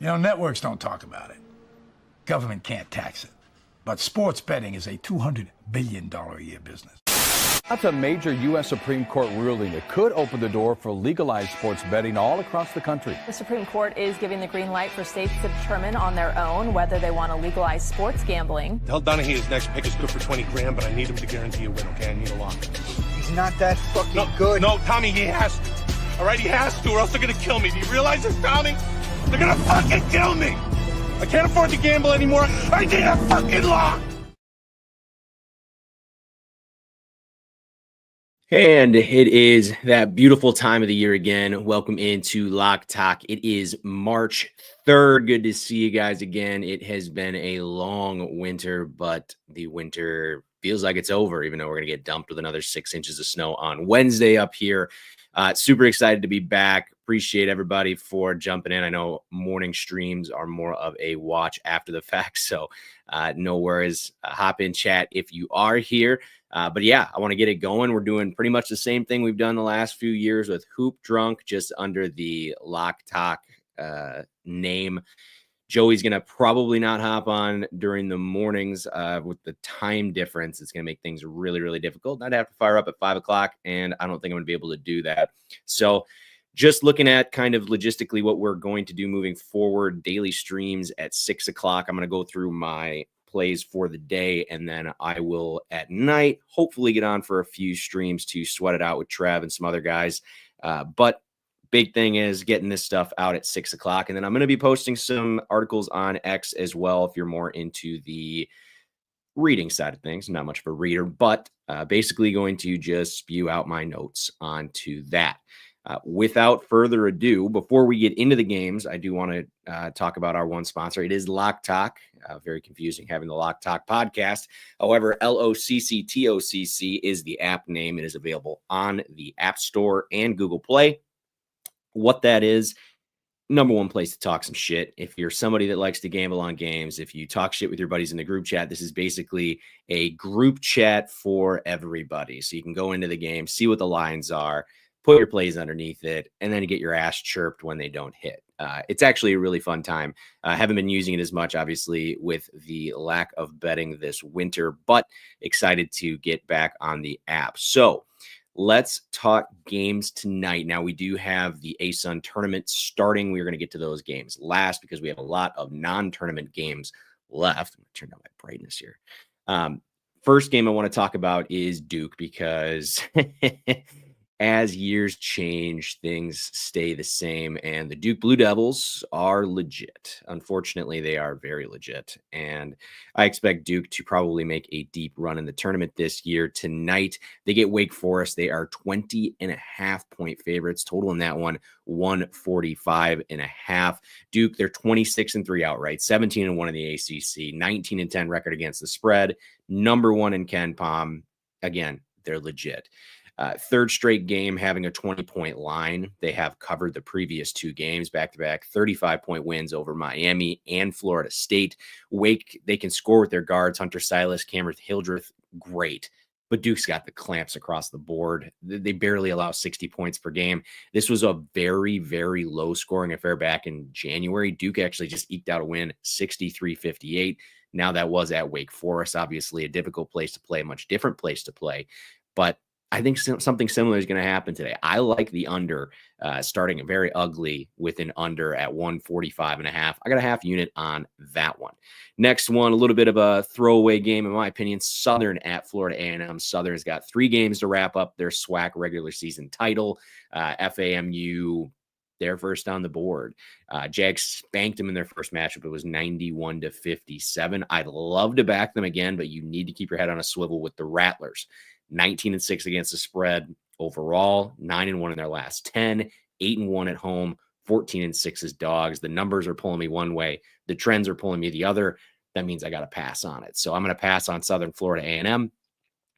Networks don't talk about it. Government can't tax it. But sports betting is a $200 billion a year business. That's a major U.S. Supreme Court ruling that could open the door for legalized sports betting all across the country. The Supreme Court is giving the green light for states to determine on their own whether they want to legalize sports gambling. Tell Donahue his next pick is good for 20 grand, but I need him to guarantee a win, okay? I need a lock. He's not that fucking good. No, Tommy, he has to. All right, he has to, or else they're going to kill me. Do you realize this, Tommy? They're going to fucking kill me. I can't afford to gamble anymore. I need a fucking lock. And it is that beautiful time of the year again. Welcome into Lock Talk. It is March 3rd. Good to see you guys again. It has been a long winter, but the winter feels like it's over, even though we're going to get dumped with another 6 inches of snow on Wednesday up here. Super excited to be back. Appreciate everybody for jumping in. I know morning streams are more of a watch after the fact, so no worries. Hop in chat if you are here. But yeah, I want to get it going. We're doing pretty much the same thing we've done the last few years with Hoop Drunk, just under the Lock Talk name. Joey's going to probably not hop on during the mornings with the time difference. It's going to make things really, really difficult. I'd have to fire up at 5 o'clock, and I don't think I'm going to be able to do that. So just looking at kind of logistically what we're going to do moving forward, daily streams at 6 o'clock. I'm going to go through my plays for the day, and then I will at night hopefully get on for a few streams to sweat it out with Trev and some other guys. But big thing is getting this stuff out at 6 o'clock. And then I'm going to be posting some articles on X as well if you're more into the reading side of things. I'm not much of a reader, but basically going to just spew out my notes onto that. Without further ado, before we get into the games, I do want to talk about our one sponsor. It is Lock Talk. Very confusing having the Lock Talk podcast. However, LOCCTOCC is the app name. It is available on the App Store and Google Play. What that is, number one place to talk some shit. If you're somebody that likes to gamble on games, if you talk shit with your buddies in the group chat, this is basically a group chat for everybody. So you can go into the game, see what the lines are, put your plays underneath it, and then get your ass chirped when they don't hit. It's actually a really fun time. I haven't been using it as much, obviously, with the lack of betting this winter, but excited to get back on the app. So let's talk games tonight. Now, we do have the ASUN tournament starting. We're going to get to those games last because we have a lot of non-tournament games left. I'm going to turn down my brightness here. First game I want to talk about is Duke because as years change, things stay the same, and the Duke Blue Devils are legit. Unfortunately, they are very legit, and I expect Duke to probably make a deep run in the tournament this year. Tonight, they get Wake Forest. They are 20.5-point favorites. Total in that one, 145.5. Duke, they're 26-3 outright, 17-1 in the ACC, 19-10 record against the spread, number one in KenPom. Again, they're legit. Third straight game having a 20-point line. They have covered the previous two games back-to-back, 35-point wins over Miami and Florida State. Wake, they can score with their guards, Hunter Silas, Cameron Hildreth, great. But Duke's got the clamps across the board. They barely allow 60 points per game. This was a very, very low-scoring affair back in January. Duke actually just eked out a win, 63-58. Now that was at Wake Forest, obviously a difficult place to play, a much different place to play. But I think something similar is going to happen today. I like the under starting very ugly with an under at 145.5. I got a half unit on that one. Next one, a little bit of a throwaway game, in my opinion. Southern at Florida A&M. Southern's got 3 games to wrap up their SWAC regular season title. FAMU, they're first on the board. Jags spanked them in their first matchup. It was 91-57. I'd love to back them again, but you need to keep your head on a swivel with the Rattlers. 19-6 against the spread overall, 9-1 in their last 10, 8-1 at home, 14-6 as dogs. The numbers are pulling me one way. The trends are pulling me the other. That means I got to pass on it. So I'm going to pass on Southern Florida A&M.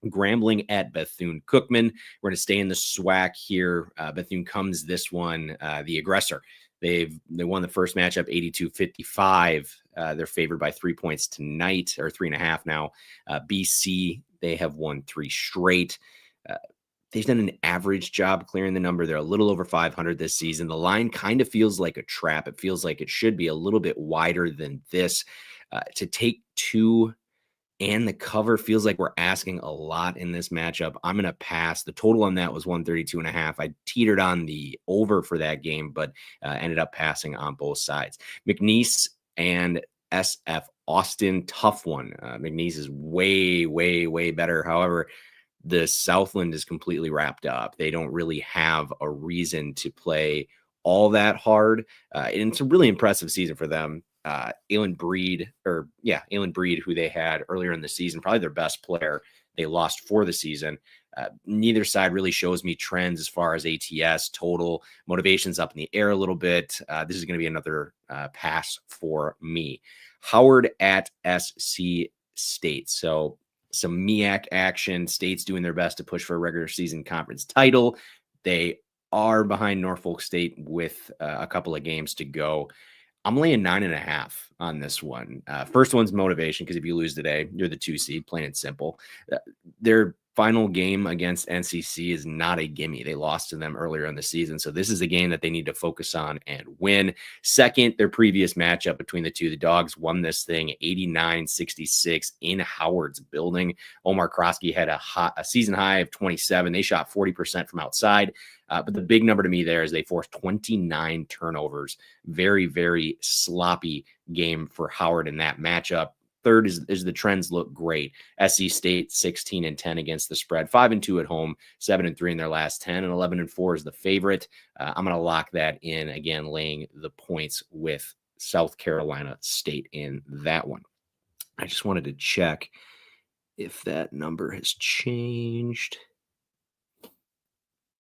Grambling at Bethune-Cookman. We're going to stay in the SWAC here. Bethune comes this one, the aggressor. They won the first matchup 82-55. They're favored by 3 points tonight, or 3.5 now. BC, they have won 3 straight. They've done an average job clearing the number. They're a little over 500 this season. The line kind of feels like a trap. It feels like it should be a little bit wider than this. To take 2 and the cover feels like we're asking a lot in this matchup. I'm going to pass. The total on that was 132.5. I teetered on the over for that game, but ended up passing on both sides. McNeese and SF Austin, tough one. McNeese is way, way, way better. However, the Southland is completely wrapped up. They don't really have a reason to play all that hard. And it's a really impressive season for them. Aylin Breed, who they had earlier in the season, probably their best player, they lost for the season. Neither side really shows me trends as far as ATS total. Motivation's up in the air a little bit. This is going to be another pass for me. Howard at SC State. So some MEAC action. State's doing their best to push for a regular season conference title. They are behind Norfolk State with a couple of games to go. I'm laying 9.5 on this one. First one's motivation, because if you lose today, you're the 2 seed, plain and simple. Their final game against NCC is not a gimme. They lost to them earlier in the season, so this is a game that they need to focus on and win. Second, their previous matchup between the two, the Dogs won this thing 89-66 in Howard's building. Omar Krosky had a season high of 27. They shot 40% from outside. But the big number to me there is they forced 29 turnovers. Very, very sloppy game for Howard in that matchup. Third is the trends look great. SC State 16-10 against the spread, 5-2 at home, 7-3 in their last 10, and 11-4 is the favorite. I'm going to lock that in again, laying the points with South Carolina State in that one. I just wanted to check if that number has changed.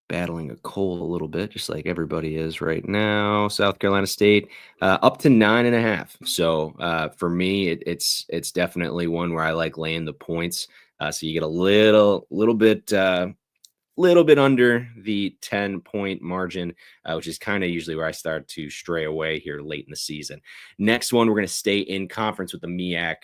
Battling a cold a little bit, just like everybody is right now. South Carolina State up to 9.5. So for me, it's definitely one where I like laying the points. So you get a little bit under the 10-point margin, which is kind of usually where I start to stray away here late in the season. Next one, we're going to stay in conference with the MEAC,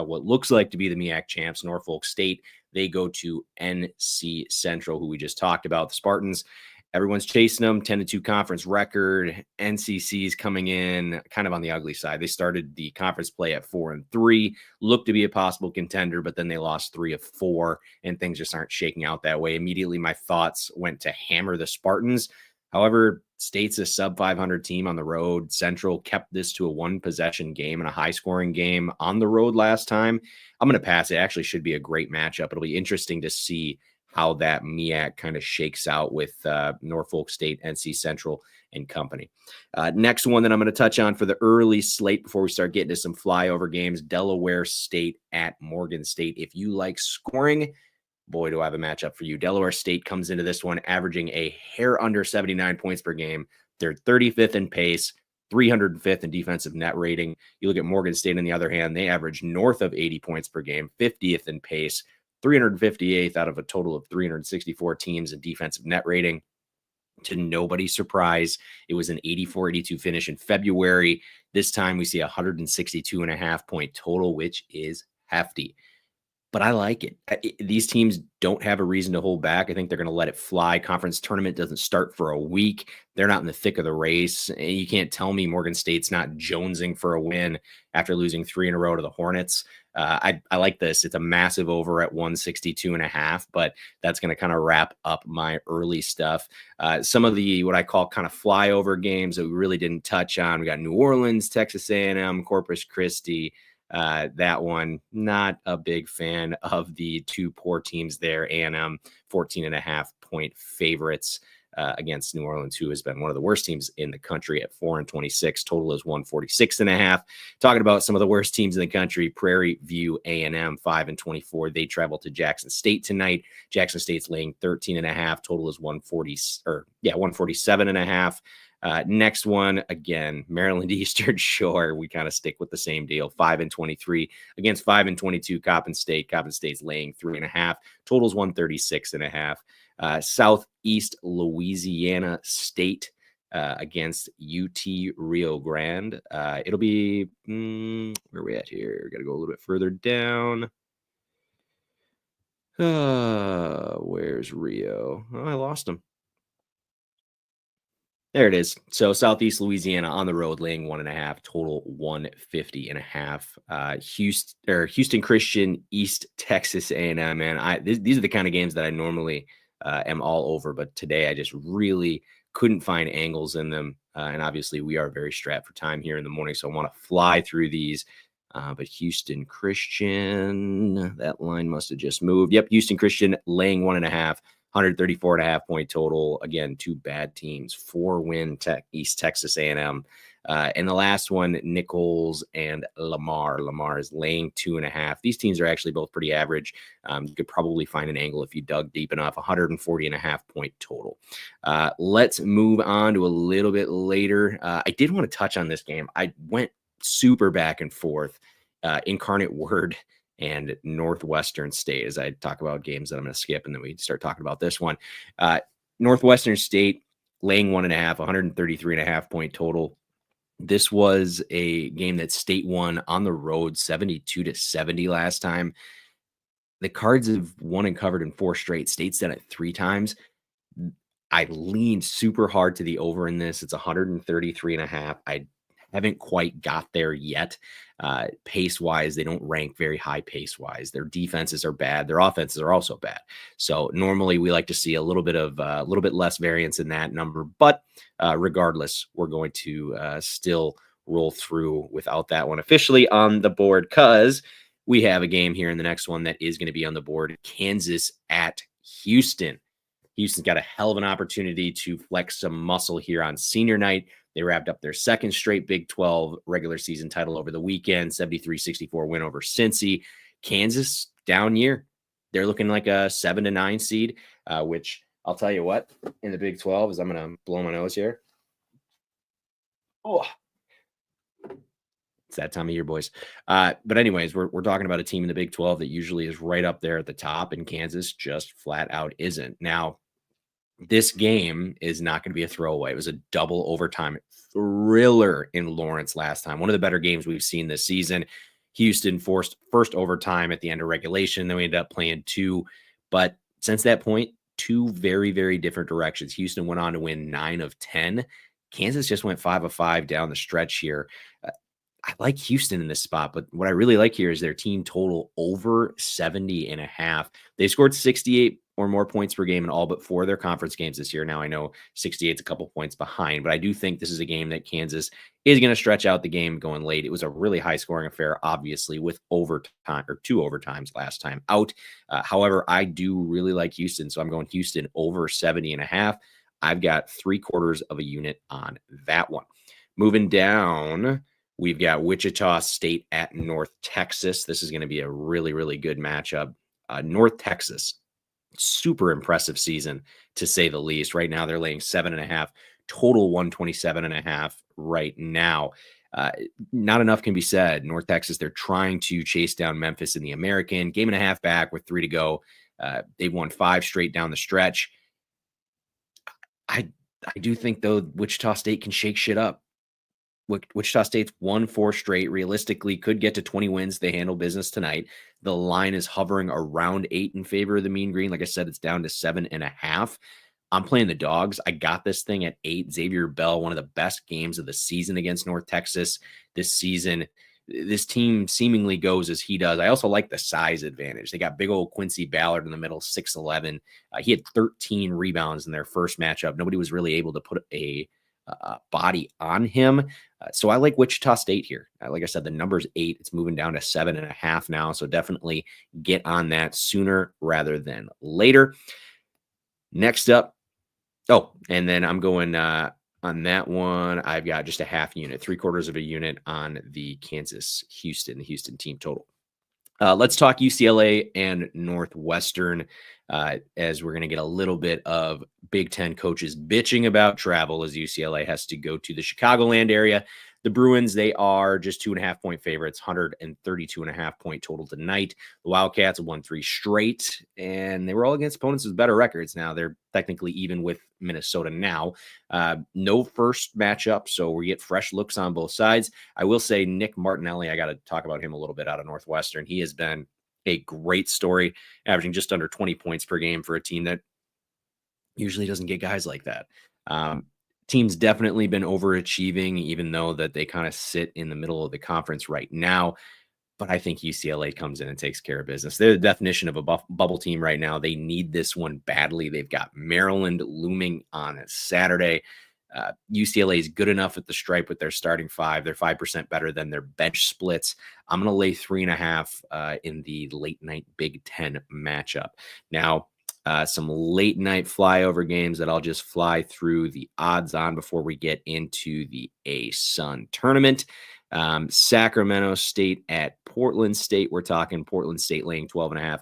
what looks like to be the MEAC champs, Norfolk State. They go to NC Central, who we just talked about. The Spartans, everyone's chasing them, 10-2 conference record. NCC's coming in kind of on the ugly side. They started the conference play at 4-3, looked to be a possible contender, but then they lost 3 of 4, and things just aren't shaking out that way. Immediately, my thoughts went to hammer the Spartans. However, State's a sub-500 team on the road. Central kept this to a 1-possession game and a high-scoring game on the road last time. I'm going to pass. It actually should be a great matchup. It'll be interesting to see how that MEAC kind of shakes out with Norfolk State, NC Central, and company. Next one that I'm going to touch on for the early slate before we start getting to some flyover games, Delaware State at Morgan State. If you like scoring, boy, do I have a matchup for you. Delaware State comes into this one averaging a hair under 79 points per game. They're 35th in pace, 305th in defensive net rating. You look at Morgan State on the other hand, they average north of 80 points per game, 50th in pace, 358th out of a total of 364 teams in defensive net rating. To nobody's surprise, it was an 84-82 finish in February. This time we see 162.5 point total, which is hefty. But I like it. These teams don't have a reason to hold back. I think they're going to let it fly. Conference tournament doesn't start for a week. They're not in the thick of the race. And you can't tell me Morgan State's not jonesing for a win after losing 3 in a row to the Hornets. I like this. It's a massive over at 162.5, but that's going to kind of wrap up my early stuff. Some of the what I call kind of flyover games that we really didn't touch on. We got New Orleans, Texas A&M, Corpus Christi. That one, not a big fan of the 2 poor teams there. A&M 14.5 point favorites against New Orleans, who has been one of the worst teams in the country at 4-26. Total is 146.5. Talking about some of the worst teams in the country, Prairie View A&M 5-24. They travel to Jackson State tonight. Jackson State's laying 13.5. Total is 147.5. Next one, again, Maryland Eastern Shore. We kind of stick with the same deal. 5-23 against 5-22 Coppin State. Coppin State's laying 3.5. Totals 136.5. Southeast Louisiana State against UT Rio Grande. It'll be where are we at here? Got to go a little bit further down. Where's Rio? Oh, I lost him. There it is. So Southeast Louisiana on the road, laying 1.5, total 150.5. Houston Christian, East Texas A&M. Man, these are the kind of games that I normally am all over, but today I just really couldn't find angles in them. And obviously, we are very strapped for time here in the morning, so I want to fly through these. But Houston Christian, that line must have just moved. Yep, Houston Christian laying 1.5. 134.5 point total. Again, two bad teams, 4-win East Texas A&M. And the last one, Nichols and Lamar. Lamar is laying 2.5. These teams are actually both pretty average. You could probably find an angle if you dug deep enough. 140.5 point total. Let's move on to a little bit later. I did want to touch on this game. I went super back and forth. Incarnate Word and Northwestern State, as I talk about games that I'm going to skip, and then we start talking about this one. Northwestern State laying 1.5, 133.5 point total. This was a game that State won on the road 72-70 last time. The Cards have won and covered in 4 straight. State's done it 3 times. I leaned super hard to the over in this. It's 133.5. I haven't quite got there yet. Pace-wise, they don't rank very high pace-wise. Their defenses are bad. Their offenses are also bad. So normally we like to see a little bit less variance in that number. But regardless, we're going to still roll through without that one officially on the board, because we have a game here in the next one that is going to be on the board. Kansas at Houston. Houston's got a hell of an opportunity to flex some muscle here on senior night. They wrapped up their second straight Big 12 regular season title over the weekend, 73-64 win over Cincy. Kansas, down year. They're looking like a 7-9 seed, which I'll tell you what, in the Big 12, is I'm going to blow my nose here. Oh, it's that time of year, boys. But anyways, we're talking about a team in the Big 12 that usually is right up there at the top, and Kansas just flat out isn't. Now, this game is not going to be a throwaway. It was a double overtime thriller in Lawrence last time. One of the better games we've seen this season. Houston forced first overtime at the end of regulation. Then we ended up playing 2. But since that point, 2 very, very different directions. Houston went on to win 9 of 10. Kansas just went 5 of 5 down the stretch here. I like Houston in this spot, but what I really like here is their team total over 70.5. They scored 68 or more points per game in all but 4 of their conference games this year. Now, I know 68 is a couple points behind, but I do think this is a game that Kansas is going to stretch out the game going late. It was a really high-scoring affair, obviously, with overtime or 2 overtimes last time out. However, I do really like Houston, so I'm going Houston over 70.5. I've got 3/4 of a unit on that one. Moving down, we've got Wichita State at North Texas. This is going to be a really, really good matchup. North Texas, super impressive season, to say the least. Right now, they're laying 7.5, total 127.5 right now. Not enough can be said. North Texas, they're trying to chase down Memphis in the American. Game and a half back with 3 to go. They've won 5 straight down the stretch. I do think, though, Wichita State can shake shit up. Wichita State's won 4 straight, realistically could get to 20 wins. They handle business tonight. The line is hovering around 8 in favor of the Mean Green. Like I said, it's down to 7.5. I'm playing the dogs. I got this thing at 8. Xavier Bell, one of the best games of the season against North Texas this season. This team seemingly goes as he does. I also like the size advantage. They got big old Quincy Ballard in the middle, 6'11". He had 13 rebounds in their first matchup. Nobody was really able to put a body on him. So I like Wichita State here. Like I said, the number's 8. It's moving down to 7.5 now. So definitely get on that sooner rather than later. Next up. Oh, and then I'm going on that one. I've got just a half unit, 3/4 of a unit on the Kansas-Houston, the Houston team total. Let's talk UCLA and Northwestern, as we're going to get a little bit of Big Ten coaches bitching about travel as UCLA has to go to the Chicagoland area. The Bruins, they are just 2.5 point favorites, 132.5 point total tonight. The Wildcats have won 3 straight, and they were all against opponents with better records. Now they're technically even with Minnesota now. No first matchup, so we get fresh looks on both sides. I will say Nick Martinelli, I got to talk about him a little bit out of Northwestern. He has been a great story, averaging just under 20 points per game for a team that usually doesn't get guys like that. Team's definitely been overachieving, even though that they kind of sit in the middle of the conference right now. But I think UCLA comes in and takes care of business. They're the definition of a bubble team right now. They need this one badly. They've got Maryland looming on a Saturday. UCLA is good enough at the stripe with their starting five. They're 5% better than their bench splits. I'm going to lay 3.5 in the late night Big Ten matchup. Now, some late night flyover games that I'll just fly through the odds on before we get into the ASUN tournament. Sacramento State at Portland State. We're talking Portland State laying 12.5,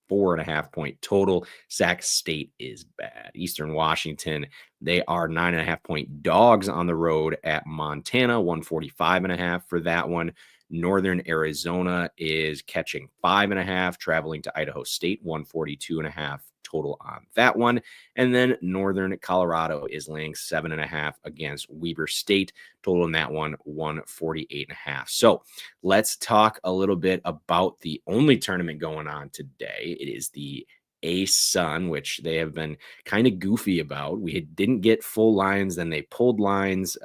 134.5 point total. Sac State is bad. Eastern Washington, they are 9.5 point dogs on the road at Montana, 145.5 for that one. Northern Arizona is catching 5.5, traveling to Idaho State, 142.5 total on that one. And then Northern Colorado is laying 7.5 against Weber State, total in that one, 148.5. So let's talk a little bit about the only tournament going on today. It is the ASUN, which they have been kind of goofy about. We didn't get full lines, then they pulled lines.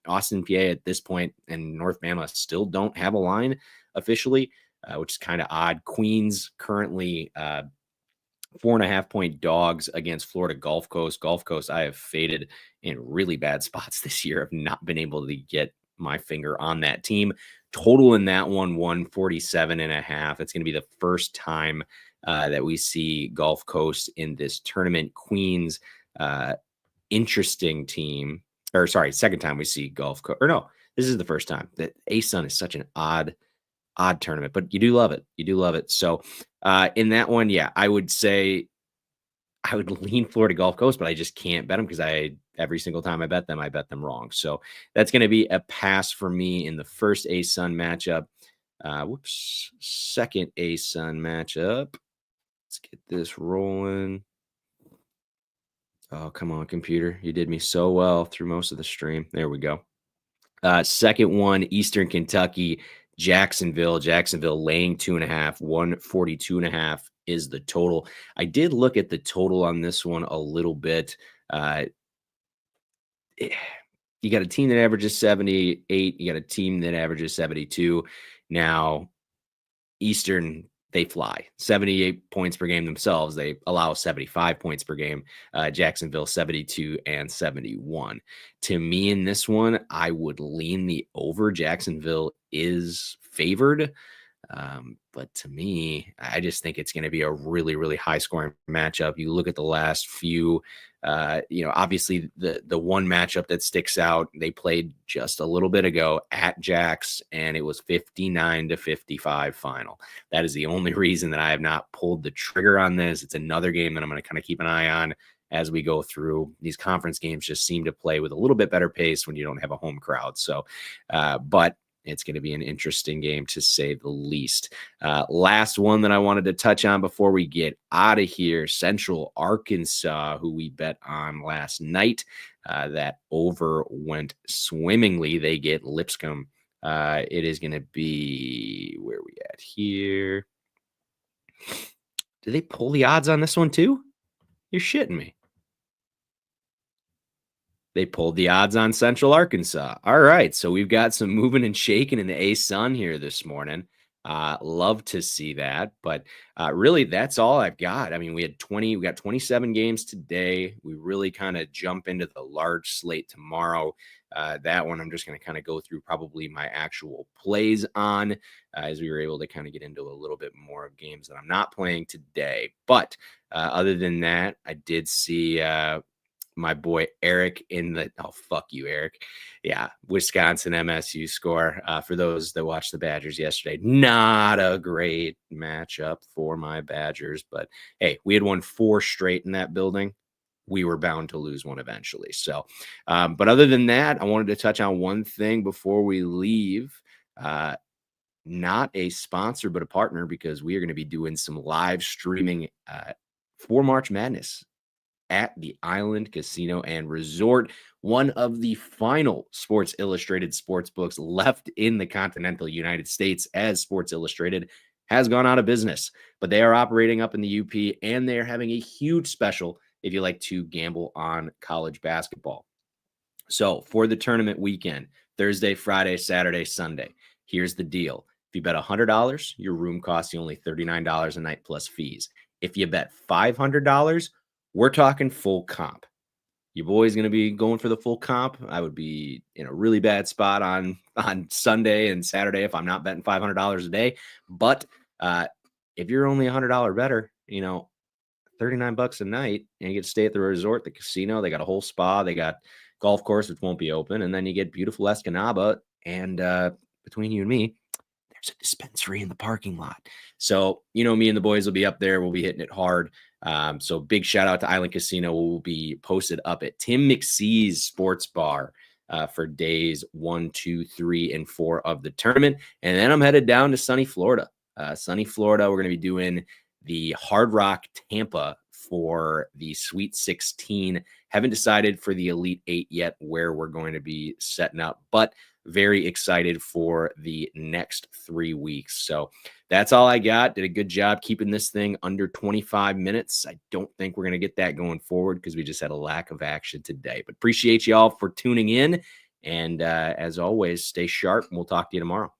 Austin, PA at this point and North Bama still don't have a line officially, which is kind of odd. Queens currently 4.5 point dogs against Florida Gulf Coast. Gulf Coast, I have faded in really bad spots this year. I've not been able to get my finger on that team. Total in that one, 147.5. It's going to be the first time that we see Gulf Coast in this tournament. Queens, interesting team. Or sorry, second time we see Gulf Coast. Or no, this is the first time. That ASUN is such an odd tournament, but you do love it. You do love it. So in that one, yeah, I would say I would lean Florida Gulf Coast, but I just can't bet them because every single time I bet them wrong. So that's going to be a pass for me in the first ASUN matchup. Second ASUN matchup. Let's get this rolling. Oh, come on, computer. You did me so well through most of the stream. There we go. Second one, Eastern Kentucky, Jacksonville. Jacksonville laying 2.5, 142.5 is the total. I did look at the total on this one a little bit. You got a team that averages 78. You got a team that averages 72. Now, Eastern, they fly 78 points per game themselves. They allow 75 points per game. Jacksonville 72 and 71. To me in this one, I would lean the over. Jacksonville is favored. But to me, I just think it's going to be a really, really high scoring matchup. You look at the last few, obviously the one matchup that sticks out, they played just a little bit ago at Jax, and it was 59-55 final. That is the only reason that I have not pulled the trigger on this. It's another game that I'm going to kind of keep an eye on as we go through. These conference games just seem to play with a little bit better pace when you don't have a home crowd. So, but it's going to be an interesting game to say the least. Last one that I wanted to touch on before we get out of here, Central Arkansas, who we bet on last night. That over went swimmingly. They get Lipscomb. It is going to be, where are we at here? Did they pull the odds on this one too? You're shitting me. They pulled the odds on Central Arkansas. All right, so we've got some moving and shaking in the ASUN here this morning. Love to see that, but really that's all I've got. I mean, we got 27 games today. We really kind of jump into the large slate tomorrow. That one I'm just going to kind of go through probably my actual plays on as we were able to kind of get into a little bit more of games that I'm not playing today. But other than that, I did see my boy Eric in the, oh, fuck you, Eric. Yeah, Wisconsin MSU score. For those that watched the Badgers yesterday, not a great matchup for my Badgers. But hey, we had won 4 straight in that building. We were bound to lose one eventually. So, but other than that, I wanted to touch on one thing before we leave. Not a sponsor, but a partner, because we are going to be doing some live streaming for March Madness at the Island Casino and Resort, one of the final Sports Illustrated sports books left in the continental United States, as Sports Illustrated has gone out of business, but they are operating up in the UP, and they're having a huge special if you like to gamble on college basketball. So for the tournament weekend, Thursday, Friday, Saturday, Sunday, here's the deal. If you bet $100, your room costs you only $39 a night plus fees. If you bet $500, we're talking full comp. Your boy's going to be going for the full comp. I would be in a really bad spot on Sunday and Saturday if I'm not betting $500 a day. But if you're only $100 better, $39 a night, and you get to stay at the resort, the casino, they got a whole spa, they got golf course, which won't be open. And then you get beautiful Escanaba. And between you and me, there's a dispensary in the parking lot. So, me and the boys will be up there. We'll be hitting it hard. So big shout out to Island Casino. We'll be posted up at Tim McSee's Sports Bar for days 1, 2, 3, and 4 of the tournament. And then I'm headed down to sunny Florida. We're going to be doing the Hard Rock Tampa for the Sweet 16. Haven't decided for the Elite 8 yet where we're going to be setting up, but very excited for the next 3 weeks. So that's all I got. Did a good job keeping this thing under 25 minutes. I don't think we're going to get that going forward because we just had a lack of action today. But appreciate you all for tuning in. And as always, stay sharp, and we'll talk to you tomorrow.